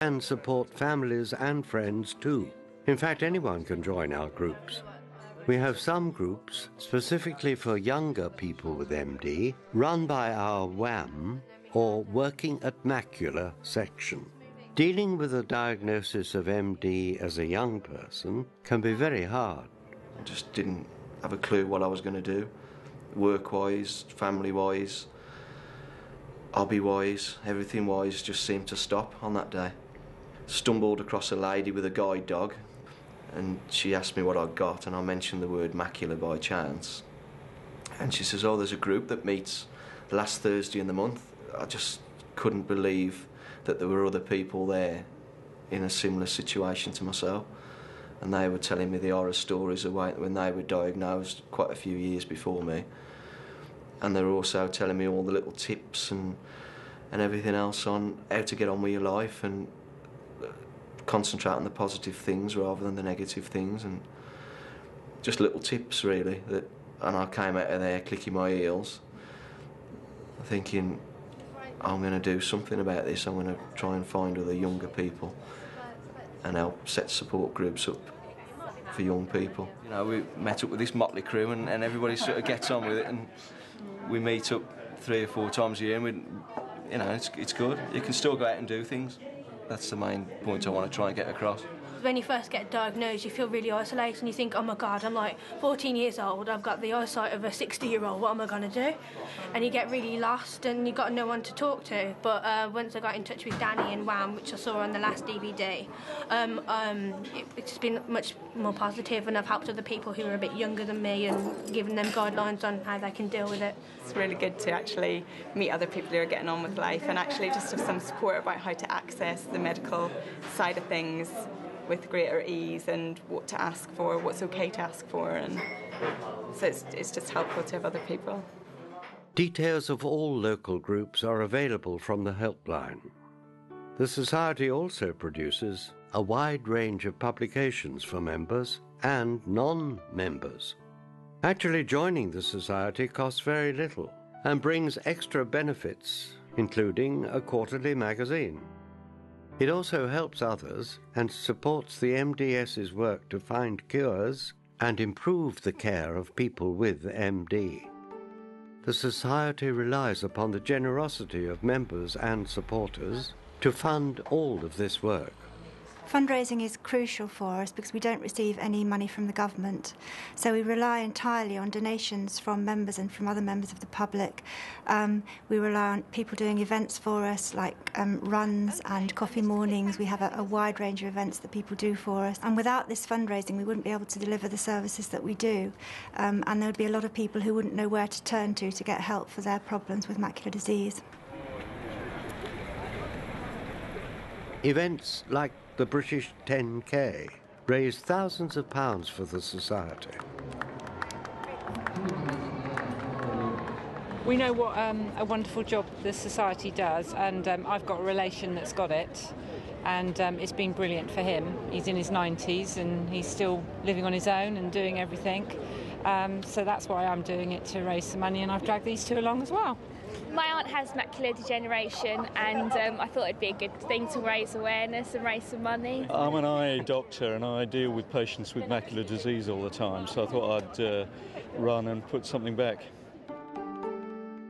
and support families and friends too. In fact, anyone can join our groups. We have some groups specifically for younger people with MD, run by our WAM or Working at Macular section. Dealing with a diagnosis of MD as a young person can be very hard. I just didn't have a clue what I was going to do, work-wise, family-wise, hobby-wise, everything-wise just seemed to stop on that day. Stumbled across a lady with a guide dog, and she asked me what I'd got, and I mentioned the word macular by chance. And she says, oh, there's a group that meets the last Thursday in the month. I just couldn't believe that there were other people there in a similar situation to myself. And they were telling me the horror stories of when they were diagnosed quite a few years before me. And they were also telling me all the little tips and everything else on how to get on with your life and concentrate on the positive things rather than the negative things, and just little tips really. And I came out of there clicking my heels, thinking, I'm going to do something about this. I'm going to try and find other younger people and help set support groups up for young people. You know, we met up with this motley crew and everybody sort of gets on with it, and we meet up 3 or 4 times a year, and you know, it's good. You can still go out and do things. That's the main point I want to try and get across. When you first get diagnosed, you feel really isolated and you think, oh my God, I'm like 14 years old, I've got the eyesight of a 60-year-old, what am I going to do? And you get really lost and you've got no one to talk to. But once I got in touch with Danny and Wham, which I saw on the last DVD, it's been much more positive, and I've helped other people who are a bit younger than me and given them guidelines on how they can deal with it. It's really good to actually meet other people who are getting on with life and actually just have some support about how to access the medical side of things with greater ease, and what to ask for, what's okay to ask for, and so it's just helpful to have other people. Details of all local groups are available from the helpline. The Society also produces a wide range of publications for members and non-members. Actually, joining the Society costs very little and brings extra benefits, including a quarterly magazine. It also helps others and supports the MDS's work to find cures and improve the care of people with MD. The Society relies upon the generosity of members and supporters to fund all of this work. Fundraising is crucial for us because we don't receive any money from the government, so we rely entirely on donations from members and from other members of the public. We rely on people doing events for us, like runs and coffee mornings. We have a wide range of events that people do for us, and without this fundraising we wouldn't be able to deliver the services that we do, and there would be a lot of people who wouldn't know where to turn to get help for their problems with macular disease. Events like the British 10K raise thousands of pounds for the Society. We know what a wonderful job the Society does, and I've got a relation that's got it, and it's been brilliant for him. He's in his 90s and he's still living on his own and doing everything, so that's why I'm doing it, to raise some money, and I've dragged these two along as well. My aunt has macular degeneration, and I thought it'd be a good thing to raise awareness and raise some money. I'm an eye doctor and I deal with patients with macular disease all the time, so I thought I'd run and put something back.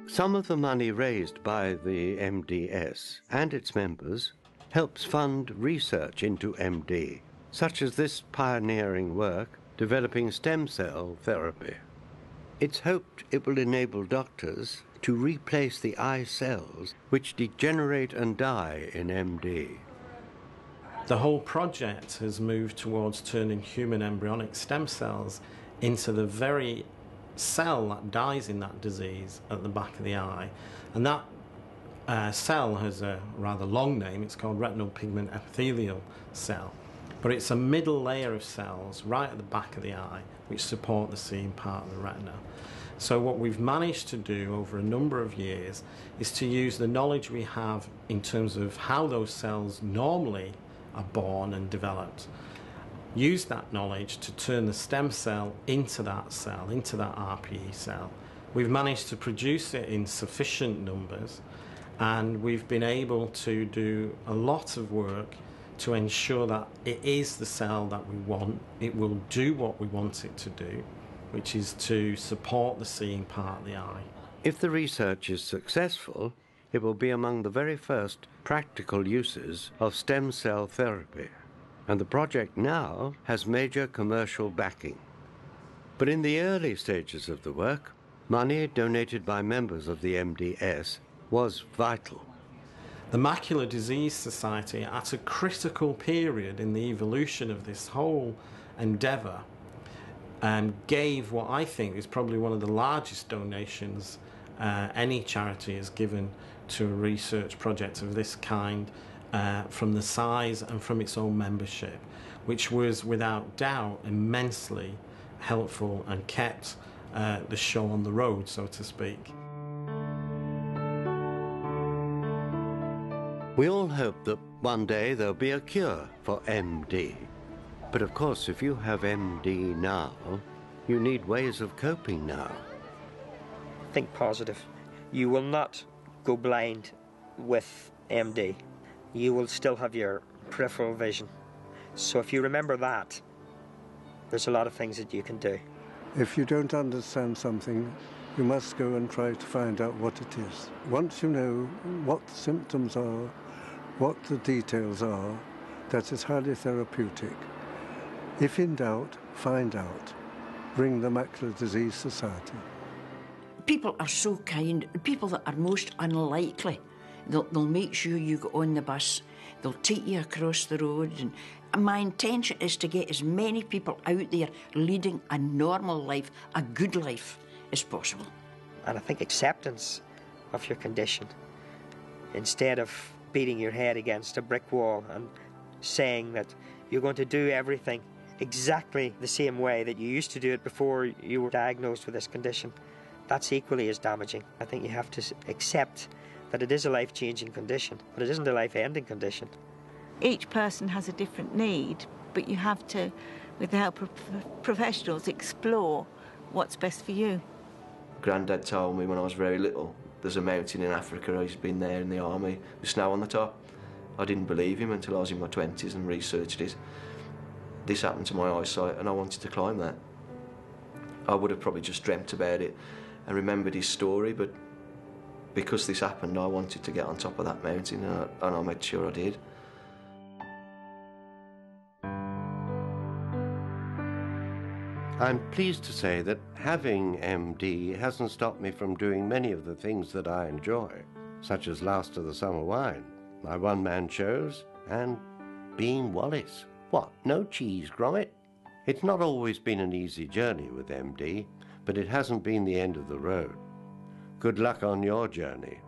Some of the money raised by the MDS and its members helps fund research into MD, such as this pioneering work developing stem cell therapy. It's hoped it will enable doctors to replace the eye cells which degenerate and die in MD. The whole project has moved towards turning human embryonic stem cells into the very cell that dies in that disease at the back of the eye, and that cell has a rather long name. It's called retinal pigment epithelial cell, but it's a middle layer of cells right at the back of the eye which support the seeing part of the retina. So what we've managed to do over a number of years is to use the knowledge we have in terms of how those cells normally are born and developed, use that knowledge to turn the stem cell, into that RPE cell. We've managed to produce it in sufficient numbers, And we've been able to do a lot of work to ensure that it is the cell that we want. It will do what we want it to do, which is to support the seeing part of the eye. If the research is successful, it will be among the very first practical uses of stem cell therapy, and the project now has major commercial backing. But in the early stages of the work, money donated by members of the MDS was vital. The Macular Disease Society, at a critical period in the evolution of this whole endeavour, gave what I think is probably one of the largest donations any charity has given to a research project of this kind, from the size and from its own membership, which was without doubt immensely helpful and kept the show on the road, so to speak. We all hope that one day there'll be a cure for MD. But of course, if you have MD now, you need ways of coping now. Think positive. You will not go blind with MD. You will still have your peripheral vision. So if you remember that, there's a lot of things that you can do. If you don't understand something, you must go and try to find out what it is. Once you know what the symptoms are, what the details are, that is highly therapeutic. If in doubt, find out. Ring the Macular Disease Society. People are so kind. People that are most unlikely, they'll make sure you get on the bus. They'll take you across the road. And my intention is to get as many people out there leading a normal life, a good life, as possible. And I think acceptance of your condition, instead of beating your head against a brick wall and saying that you're going to do everything exactly the same way that you used to do it before you were diagnosed with this condition, that's equally as damaging. I think you have to accept that it is a life-changing condition, but it isn't a life-ending condition. Each person has a different need, but you have to, with the help of professionals, explore what's best for you. Grandad told me when I was very little, there's a mountain in Africa, he's been there in the army, with snow on the top. I didn't believe him until I was in my 20s and researched it. This happened to my eyesight and I wanted to climb that. I would have probably just dreamt about it and remembered his story, but because this happened, I wanted to get on top of that mountain, and I made sure I did. I'm pleased to say that having MD hasn't stopped me from doing many of the things that I enjoy, such as Last of the Summer Wine, my one-man shows, and being Wallace. What, no cheese, Gromit? It's not always been an easy journey with MD, but it hasn't been the end of the road. Good luck on your journey.